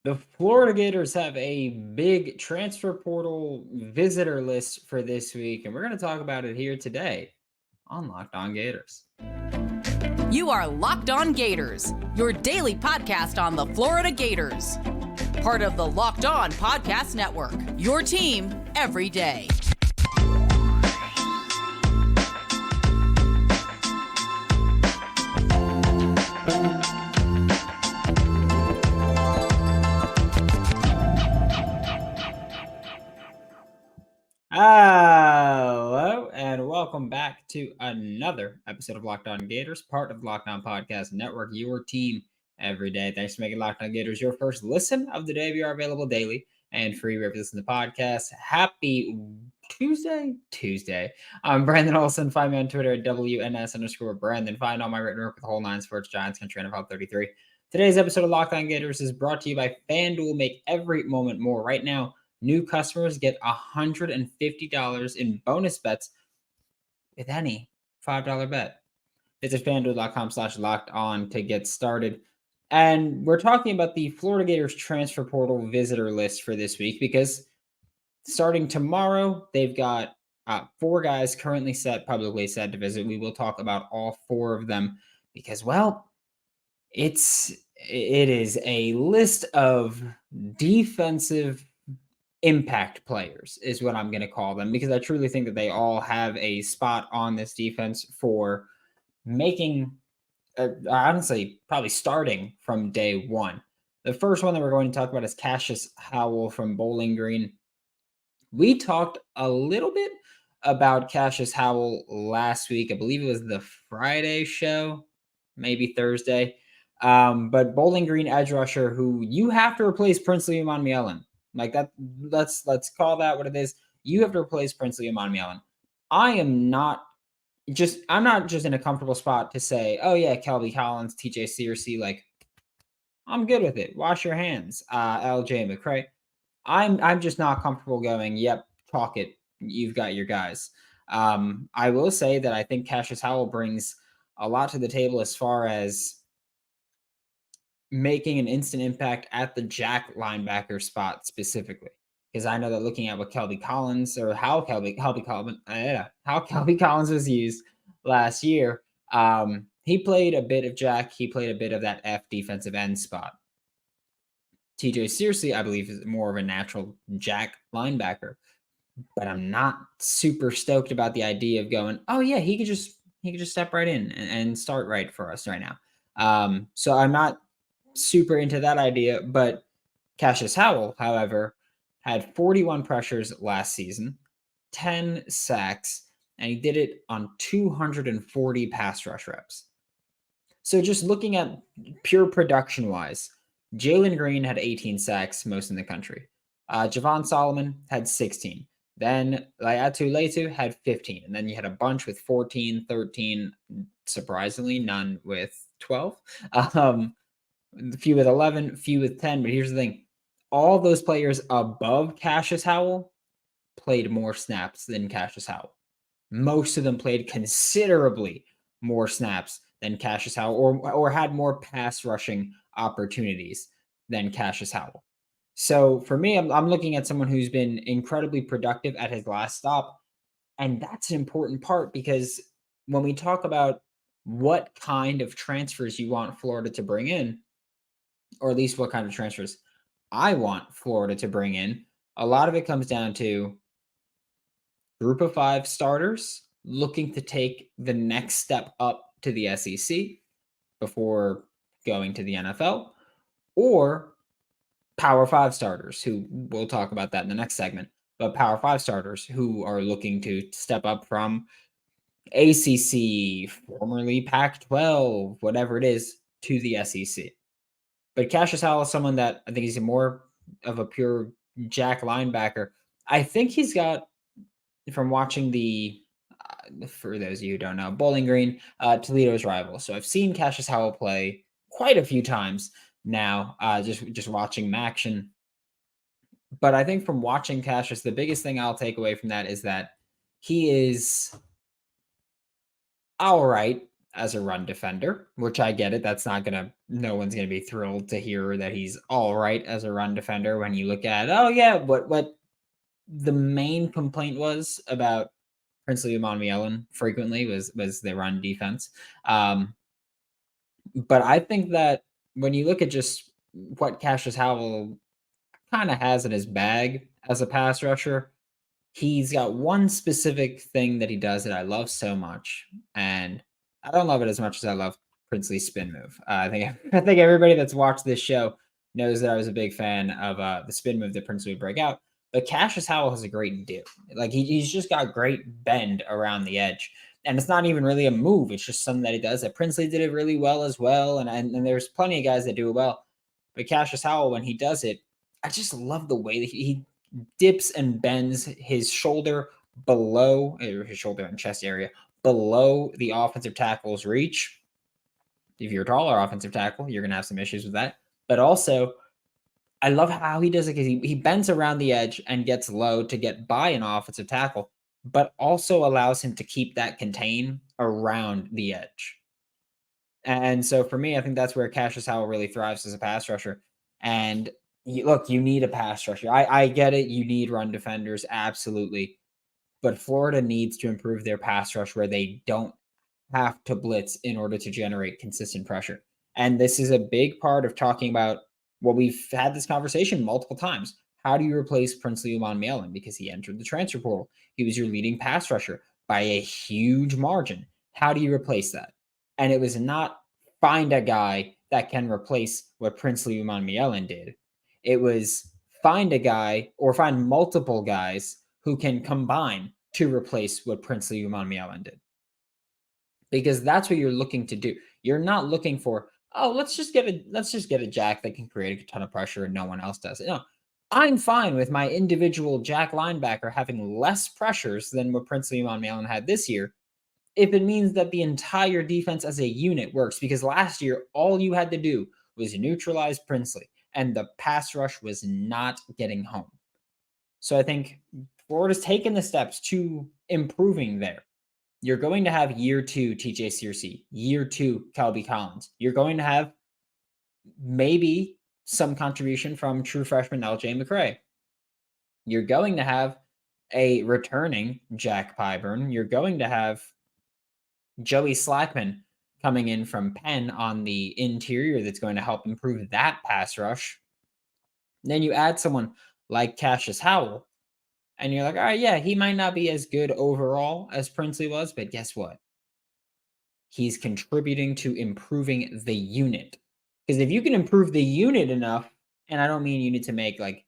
The Florida Gators have a big transfer portal visitor list for this week, and we're going to talk about it here today on Locked On Gators. You are Locked On Gators, your daily podcast on the Florida Gators. Part of the Locked On Podcast Network, your team every day. Hello, and welcome back to another episode of Locked On Gators, part of the Locked On Podcast Network, your team every day. Thanks for making Locked On Gators your first listen of the day. We are available daily and free wherever you listen to the podcast. Happy Tuesday. I'm Brandon Olsen. Find me on Twitter at WNS_Brandon. Find all my written work with Whole Nine Sports, Giants, Country, NFL 33. Today's episode of Locked On Gators is brought to you by FanDuel. Make every moment more. Right now, new customers get $150 in bonus bets with any $5 bet. Visit FanDuel.com/locked-on to get started. And we're talking about the Florida Gators transfer portal visitor list for this week because starting tomorrow, they've got 4 guys currently publicly set to visit. We will talk about all 4 of them because, well, it is a list of defensive impact players is what I'm going to call them, because I truly think that they all have a spot on this defense for making, honestly, probably starting from day one. The first one that we're going to talk about is Cassius Howell from Bowling Green. We talked a little bit about Cassius Howell last week. I believe it was the Friday show, maybe Thursday. But Bowling Green edge rusher who you have to replace Princely Umanmielen. Like that, let's call that what it is. You have to replace Princely Umanmielen. I'm not just in a comfortable spot to say, oh yeah, Kelby Collins, TJ Searcy, like I'm good with it. Wash your hands. LJ McCray. I'm just not comfortable going, yep, talk it. You've got your guys. I will say that I think Cassius Howell brings a lot to the table as far as making an instant impact at the jack linebacker spot specifically. Because I know that looking at what Kelby Collins or how Kelby Collins was used last year, he played a bit of jack. He played a bit of that F defensive end spot. TJ Searcy, I believe, is more of a natural jack linebacker. But I'm not super stoked about the idea of going, oh yeah, he could just step right in and start right for us right now. So I'm not super into that idea, but Cassius Howell, however, had 41 pressures last season, 10 sacks, and he did it on 240 pass rush reps. So just looking at pure production-wise, Jalen Green had 18 sacks, most in the country. Javon Solomon had 16. Then Laiatu Letu had 15. And then you had a bunch with 14, 13, surprisingly, none with 12. A few with 11, a few with 10. But here's the thing. All those players above Cassius Howell played more snaps than Cassius Howell. Most of them played considerably more snaps than Cassius Howell or had more pass rushing opportunities than Cassius Howell. So for me, I'm looking at someone who's been incredibly productive at his last stop. And that's an important part because when we talk about what kind of transfers you want Florida to bring in, or at least what kind of transfers I want Florida to bring in, a lot of it comes down to group of 5 starters looking to take the next step up to the SEC before going to the NFL, or Power 5 starters who we'll talk about that in the next segment, but Power 5 starters who are looking to step up from ACC, formerly Pac-12, whatever it is, to the SEC. But Cassius Howell is someone that I think he's more of a pure jack linebacker. I think he's got, from watching for those of you who don't know, Bowling Green, Toledo's rival. So I've seen Cassius Howell play quite a few times now, just watching him action. But I think from watching Cassius, the biggest thing I'll take away from that is that he is all right as a run defender, which I get it. No one's gonna be thrilled to hear that he's all right as a run defender when you look at, oh yeah, what the main complaint was about Princely Umanmielen frequently was the run defense. But I think that when you look at just what Cassius Howell kind of has in his bag as a pass rusher, he's got one specific thing that he does that I love so much, and I don't love it as much as I love Princely's spin move. I think everybody that's watched this show knows that I was a big fan of the spin move that Princely would break out. But Cassius Howell has a great dip. Like he's just got great bend around the edge. And it's not even really a move. It's just something that he does. That Princely did it really well as well. And there's plenty of guys that do it well. But Cassius Howell, when he does it, I just love the way that he dips and bends his shoulder below his shoulder and chest area below the offensive tackle's reach. If you're a taller offensive tackle, you're going to have some issues with that. But also, I love how he does it because he bends around the edge and gets low to get by an offensive tackle, but also allows him to keep that contain around the edge. And so for me, I think that's where Cassius Howell really thrives as a pass rusher. And you need a pass rusher. I get it. You need run defenders. Absolutely. But Florida needs to improve their pass rush where they don't have to blitz in order to generate consistent pressure. And this is a big part of talking about what we've had this conversation multiple times. How do you replace Princely Umanmielen? Because he entered the transfer portal. He was your leading pass rusher by a huge margin. How do you replace that? And it was not find a guy that can replace what Princely Umanmielen did. It was find a guy or find multiple guys who can combine to replace what Princely Umanmielen did. Because that's what you're looking to do. You're not looking for, oh, let's just get a jack that can create a ton of pressure and no one else does it. No, I'm fine with my individual jack linebacker having less pressures than what Princely Umanmielen had this year, if it means that the entire defense as a unit works. Because last year, all you had to do was neutralize Princely, and the pass rush was not getting home. So I think Florida's taken the steps to improving there. You're going to have year 2 TJ Searcy, year 2 Kelby Collins. You're going to have maybe some contribution from true freshman LJ McCray. You're going to have a returning Jack Pyburn. You're going to have Joey Slackman coming in from Penn on the interior that's going to help improve that pass rush. Then you add someone like Cassius Howell, and you're like, all right, yeah, he might not be as good overall as Princely was, but guess what? He's contributing to improving the unit. Because if you can improve the unit enough, and I don't mean you need to make I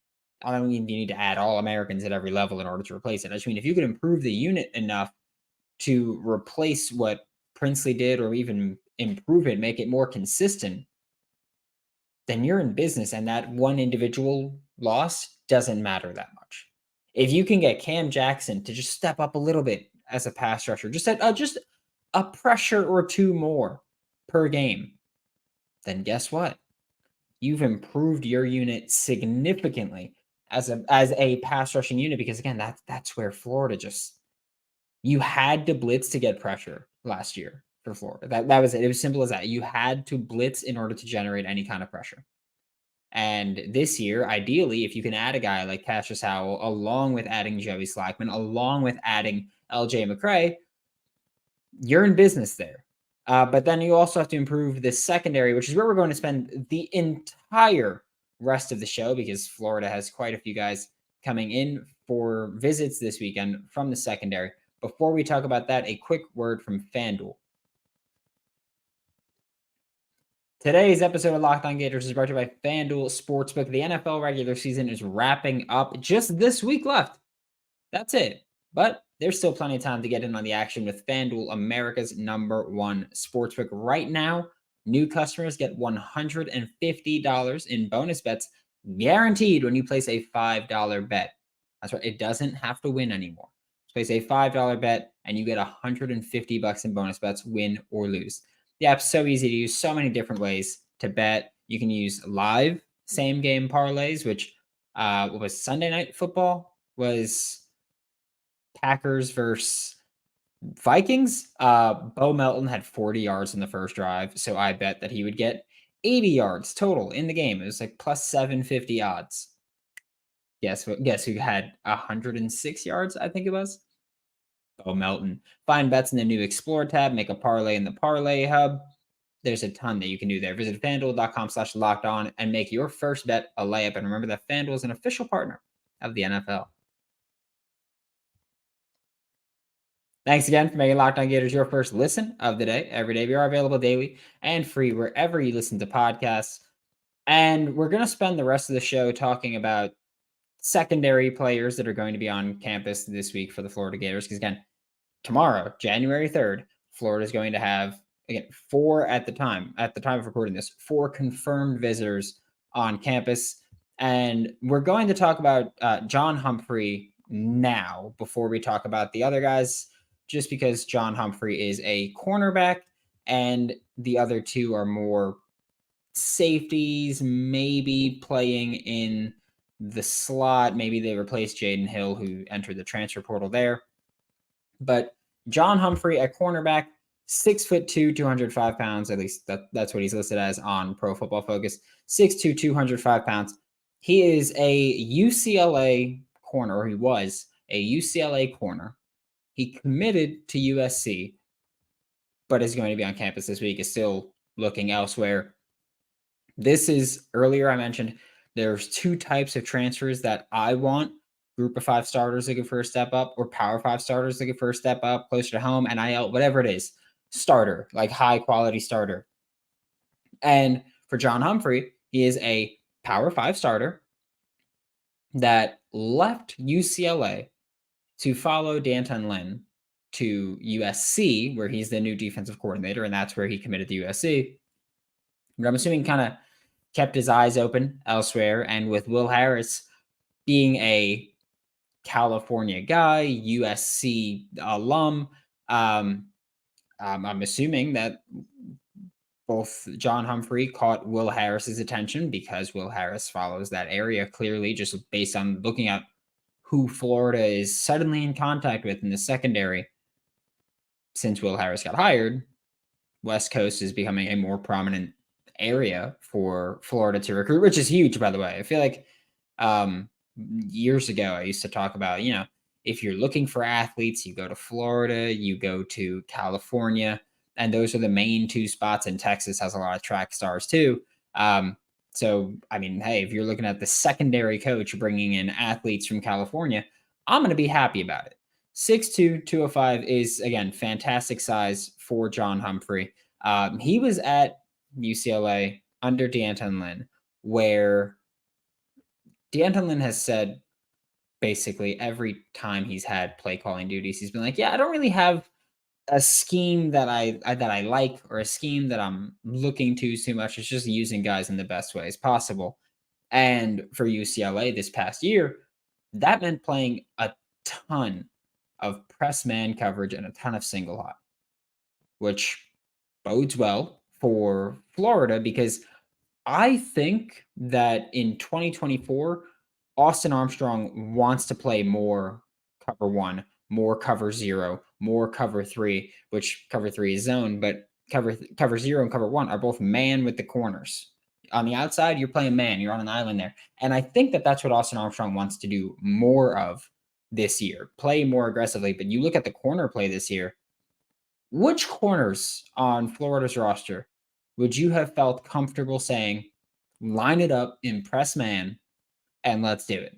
don't mean you need to add all Americans at every level in order to replace it. I just mean if you can improve the unit enough to replace what Princely did or even improve it, make it more consistent, then you're in business, and that one individual loss doesn't matter that much. If you can get Cam Jackson to just step up a little bit as a pass rusher, just a pressure or two more per game, then guess what? You've improved your unit significantly as a pass rushing unit, because again, that's where Florida you had to blitz to get pressure last year for Florida. That was it. It was simple as that. You had to blitz in order to generate any kind of pressure. And this year, ideally, if you can add a guy like Cassius Howell, along with adding Joey Slackman, along with adding LJ McCray, you're in business there. But then you also have to improve the secondary, which is where we're going to spend the entire rest of the show, because Florida has quite a few guys coming in for visits this weekend from the secondary. Before we talk about that, a quick word from FanDuel. Today's episode of Locked On Gators is brought to you by FanDuel Sportsbook. The NFL regular season is wrapping up. Just this week left. That's it. But there's still plenty of time to get in on the action with FanDuel, America's #1 sportsbook. Right now, new customers get $150 in bonus bets guaranteed when you place a $5 bet. That's right. It doesn't have to win anymore. Place a $5 bet and you get $150 in bonus bets, win or lose. The app's so easy to use, so many different ways to bet. You can use live same game parlays, which what was Sunday Night Football was Packers versus Vikings, Bo Melton had 40 yards in the first drive, so I bet that he would get 80 yards total in the game. It was like plus 750 odds. Guess who had 106 yards, I think it was? Bo Melton. Find bets in the new Explore tab, make a parlay in the Parlay Hub. There's a ton that you can do there. Visit fanduel.com/locked on and make your first bet a layup. And remember that FanDuel is an official partner of the NFL. Thanks again for making Locked On Gators your first listen of the day. Every day we are available daily and free wherever you listen to podcasts. And we're going to spend the rest of the show talking about secondary players that are going to be on campus this week for the Florida Gators. Because again, tomorrow, January 3rd, Florida is going to have, again, four at the time of recording this, four confirmed visitors on campus. And we're going to talk about John Humphrey now before we talk about the other guys, just because John Humphrey is a cornerback and the other two are more safeties, maybe playing in the slot. Maybe they replaced Jaden Hill, who entered the transfer portal there. But John Humphrey at cornerback, 6'2", 205 pounds. At least that's what he's listed as on Pro Football Focus. 6'2", 205 pounds. He is a UCLA corner, or he was a UCLA corner. He committed to USC, but is going to be on campus this week, is still looking elsewhere. This is, earlier I mentioned, there's two types of transfers that I want. Group of 5 starters looking for a step up, or Power 5 starters looking for a step up, closer to home, NIL, whatever it is. Starter, like high quality starter. And for John Humphrey, he is a Power 5 starter that left UCLA to follow D'Anton Lynn to USC, where he's the new defensive coordinator, and that's where he committed to USC. But I'm assuming kind of kept his eyes open elsewhere. And with Will Harris being a California guy, USC alum, I'm assuming that both John Humphrey caught Will Harris's attention because Will Harris follows that area clearly, just based on looking at who Florida is suddenly in contact with in the secondary. Since Will Harris got hired, West Coast is becoming a more prominent area for Florida to recruit, which is huge, by the way. I feel like years ago, I used to talk about, if you're looking for athletes, you go to Florida, you go to California, and those are the main two spots. And Texas has a lot of track stars too. So, I mean, hey, if you're looking at the secondary coach bringing in athletes from California, I'm going to be happy about it. 6'2", 205 is, again, fantastic size for John Humphrey. He was at UCLA under D'Anton Lynn, where D'Anton Lynn has said basically every time he's had play calling duties, he's been like, yeah, I don't really have a scheme that I like, or a scheme that I'm looking to too much. It's just using guys in the best ways possible. And for UCLA this past year, that meant playing a ton of press man coverage and a ton of single high, which bodes well for Florida, because I think that in 2024, Austin Armstrong wants to play more cover 1, more cover 0, more cover 3, which cover 3 is zone, but cover 0 and cover 1 are both man with the corners. On the outside, you're playing man. You're on an island there. And I think that that's what Austin Armstrong wants to do more of this year. Play more aggressively. But you look at the corner play this year, which corners on Florida's roster would you have felt comfortable saying, line it up, impress man, and let's do it?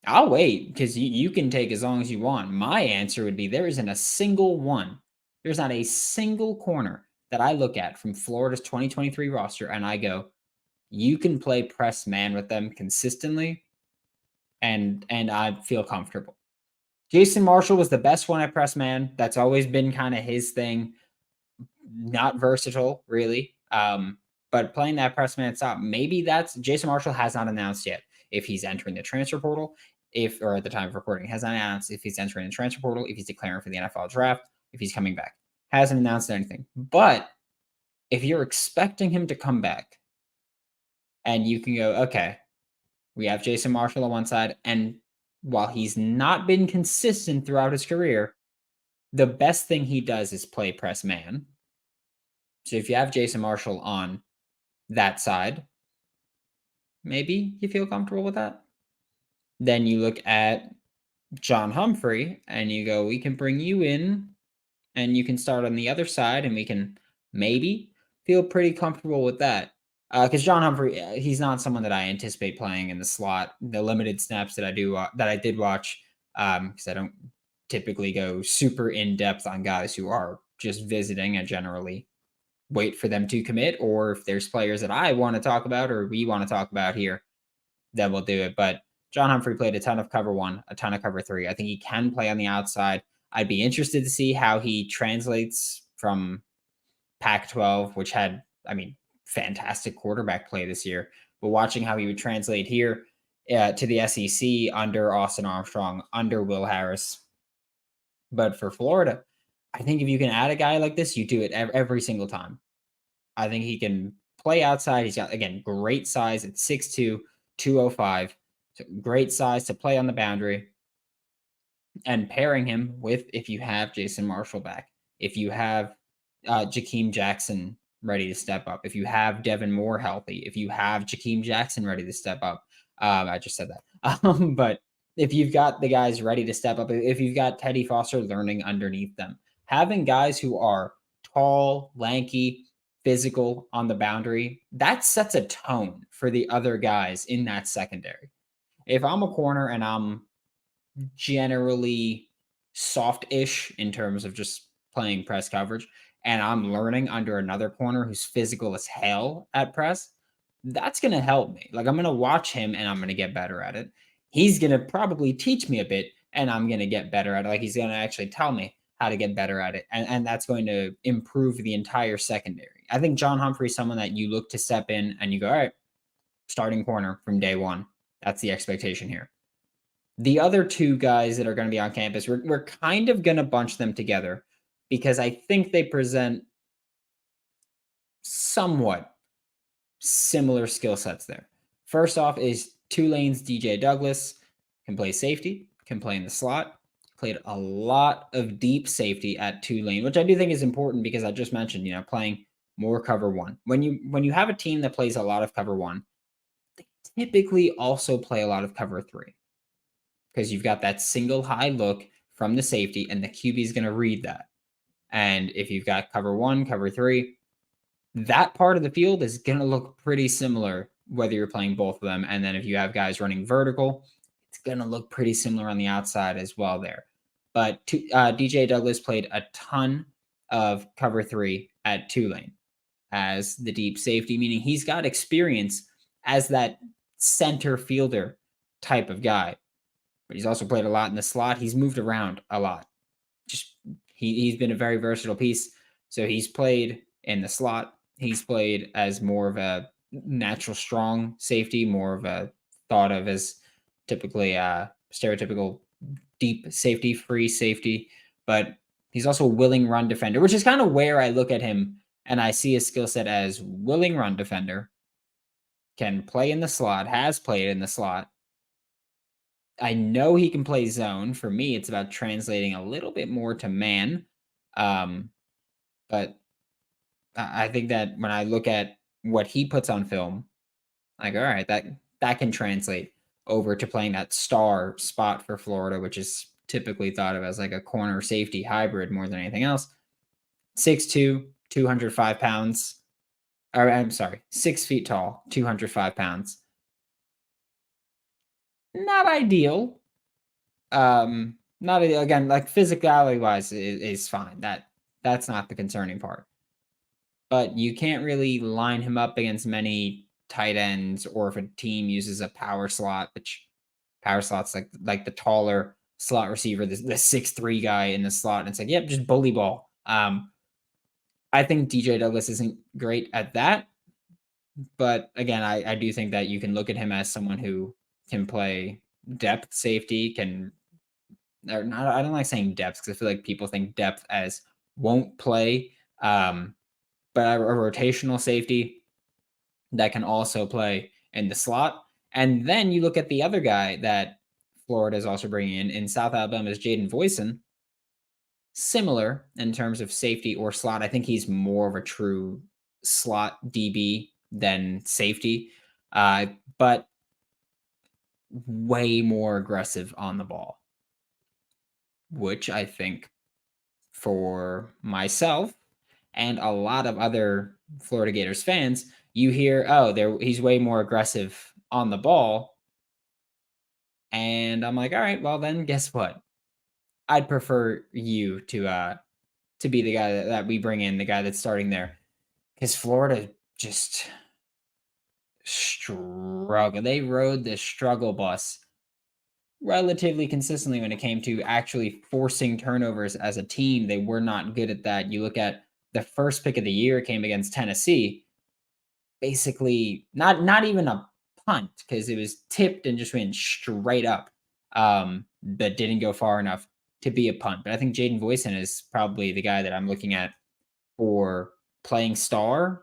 I'll wait, because you can take as long as you want. My answer would be there isn't a single one. There's not a single corner that I look at from Florida's 2023 roster and I go, you can play press man with them consistently, and I feel comfortable. Jason Marshall was the best one at press man. That's always been kind of his thing. Not versatile, really. But playing that press man stop, maybe that's Jason Marshall has not announced yet if he's entering the transfer portal, or at the time of recording, has not announced if he's entering the transfer portal, if he's declaring for the NFL draft, if he's coming back. Hasn't announced anything. But if you're expecting him to come back, and you can go, okay, we have Jason Marshall on one side, and while he's not been consistent throughout his career, the best thing he does is play press man. So if you have Jason Marshall on that side, maybe you feel comfortable with that. Then you look at John Humphrey and you go, we can bring you in and you can start on the other side and we can maybe feel pretty comfortable with that. Because John Humphrey, he's not someone that I anticipate playing in the slot. The limited snaps that I did watch, because I don't typically go super in depth on guys who are just visiting. I generally wait for them to commit, or if there's players that I want to talk about or we want to talk about here, then we'll do it. But John Humphrey played a ton of cover one, a ton of cover three. I think he can play on the outside. I'd be interested to see how he translates from Pac 12, which had, I mean, fantastic quarterback play this year, but watching how he would translate here to the SEC under Austin Armstrong, under Will Harris. But for Florida, I think if you can add a guy like this, you do it every single time. I think he can play outside. He's got, again, great size at 6'2, 205. So great size to play on the boundary. And pairing him with, if you have Jason Marshall back, if you have Jakeem Jackson ready to step up, if you have Devin Moore healthy, if you have Jakeem Jackson ready to step up, I just said that. But if you've got the guys ready to step up, if you've got Teddy Foster learning underneath them, having guys who are tall, lanky, physical on the boundary, that sets a tone for the other guys in that secondary. If I'm a corner and I'm generally soft-ish in terms of just playing press coverage, and I'm learning under another corner who's physical as hell at press, that's going to help me. Like, I'm going to watch him and I'm going to get better at it. He's going to probably teach me a bit and I'm going to get better at it. Like, he's going to actually tell me how to get better at it. And that's going to improve the entire secondary. I think John Humphrey is someone that you look to step in and you go, all right, starting corner from day one. That's the expectation here. The other two guys that are going to be on campus, we're kind of going to bunch them together because I think they present somewhat similar skill sets there. First off is Tulane's DJ Douglas, can play safety, can play in the slot, played a lot of deep safety at Tulane, which I do think is important because I just mentioned, playing more cover one. When you have a team that plays a lot of cover one, they typically also play a lot of cover three because you've got that single high look from the safety and the QB is going to read that. And if you've got cover one, cover three, that part of the field is going to look pretty similar whether you're playing both of them. And then if you have guys running vertical, it's going to look pretty similar on the outside as well there. But DJ Douglas played a ton of cover three at Tulane as the deep safety, meaning he's got experience as that center fielder type of guy. But he's also played a lot in the slot. He's moved around a lot. Just he's been a very versatile piece. So he's played in the slot. He's played as more of a natural strong safety, more of a thought of as typically stereotypical deep safety, free safety. But he's also a willing run defender, which is kind of where I look at him and I see his skill set as willing run defender, can play in the slot, has played in the slot. I know he can play zone. For me, it's about translating a little bit more to man. But I think that when I look at what he puts on film, like, all right, that can translate over to playing that star spot for Florida, which is typically thought of as like a corner safety hybrid more than anything else. 6'2", 205 pounds. Or I'm sorry, 6 feet tall, 205 pounds. Not ideal. Not again, like physicality wise is fine. That's not the concerning part. But you can't really line him up against many tight ends, or if a team uses a power slot, which power slot's like the taller slot receiver, the 6'3" guy in the slot, and it's like, yep, just bully ball. I think DJ Douglas isn't great at that. But again, I do think that you can look at him as someone who can play depth safety, or not, I don't like saying depth because I feel like people think depth as won't play. But a rotational safety that can also play in the slot. And then you look at the other guy that Florida is also bringing in South Alabama is Jaden Voisin. Similar in terms of safety or slot. I think he's more of a true slot DB than safety, but way more aggressive on the ball, which I think for myself and a lot of other Florida Gators fans, you hear, oh, he's way more aggressive on the ball. And I'm like, all right, well then guess what? I'd prefer you to be the guy that we bring in, the guy that's starting there. Because Florida just struggle. They rode the struggle bus relatively consistently when it came to actually forcing turnovers as a team. They were not good at that. You look at the first pick of the year came against Tennessee, basically not even a punt because it was tipped and just went straight up. That didn't go far enough to be a punt. But I think Jaden Voisin is probably the guy that I'm looking at for playing star.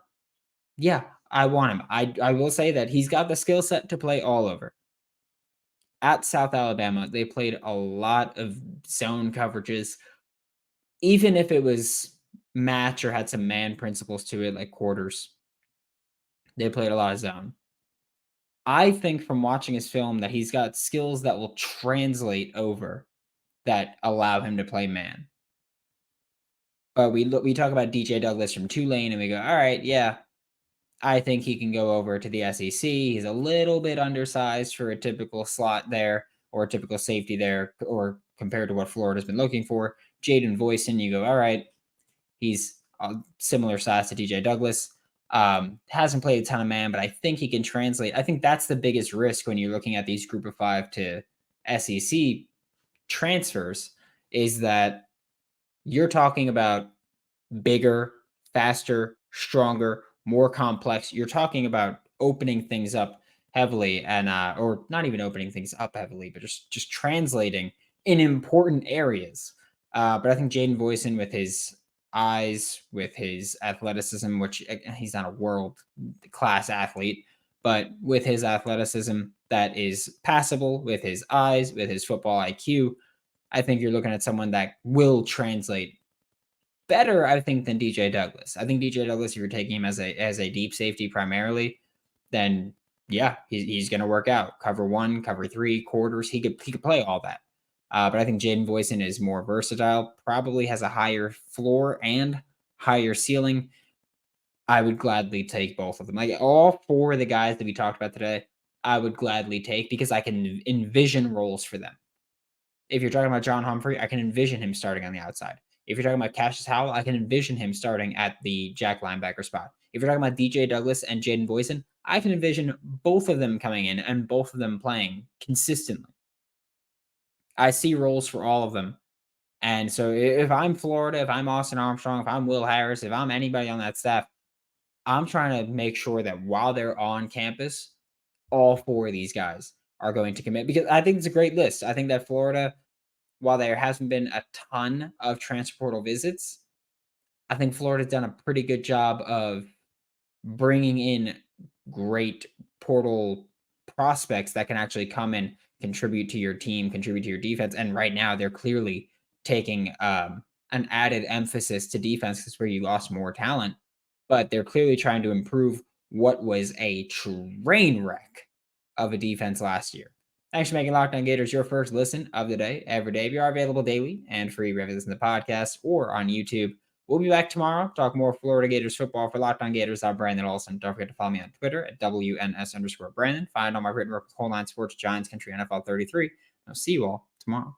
Yeah, I want him. I will say that he's got the skill set to play all over. At South Alabama, they played a lot of zone coverages, even if it was match or had some man principles to it, like quarters. They played a lot of zone. I think from watching his film that he's got skills that will translate over that allow him to play man. But we talk about DJ Douglas from Tulane and we go, all right, yeah, I think he can go over to the SEC. He's a little bit undersized for a typical slot there or a typical safety there, or compared to what Florida's been looking for. Jaden Voisin, you go, all right, he's a similar size to DJ Douglas. Hasn't played a ton of man, but I think he can translate. I think that's the biggest risk when you're looking at these group of 5 to SEC transfers is that you're talking about bigger, faster, stronger, more complex. You're talking about opening things up heavily and or not even opening things up heavily, but just translating in important areas. But I think Jaden Voisin with his eyes, with his athleticism, which he's not a world class athlete, but with his athleticism that is passable, with his eyes, with his football IQ, I think you're looking at someone that will translate better, I think, than DJ Douglas. I think DJ Douglas, if you're taking him as a deep safety primarily, then yeah, he's going to work out. Cover 1, cover 3, quarters. He could play all that. But I think Jaden Voisin is more versatile. Probably has a higher floor and higher ceiling. I would gladly take both of them. Like all 4 of the guys that we talked about today, I would gladly take because I can envision roles for them. If you're talking about John Humphrey, I can envision him starting on the outside. If you're talking about Cassius Howell, I can envision him starting at the jack linebacker spot. If you're talking about DJ Douglas and Jaden Voisin, I can envision both of them coming in and both of them playing consistently. I see roles for all of them. And so if I'm Florida, if I'm Austin Armstrong, if I'm Will Harris, if I'm anybody on that staff, I'm trying to make sure that while they're on campus, all 4 of these guys are going to commit because I think it's a great list. I think that Florida, while there hasn't been a ton of transfer portal visits, I think Florida's done a pretty good job of bringing in great portal prospects that can actually come and contribute to your team, contribute to your defense. And right now, they're clearly taking an added emphasis to defense because where you lost more talent, but they're clearly trying to improve what was a train wreck of a defense last year. Thanks for making Locked On Gators your first listen of the day every day. We are available daily and free wherever you listen to the podcast or on YouTube. We'll be back tomorrow. Talk more Florida Gators football for Locked On Gators. I'm Brandon Olsen. Don't forget to follow me on Twitter at WNS_Brandon. Find all my written work with Whole Line Sports, Giants Country, NFL 33. I'll see you all tomorrow.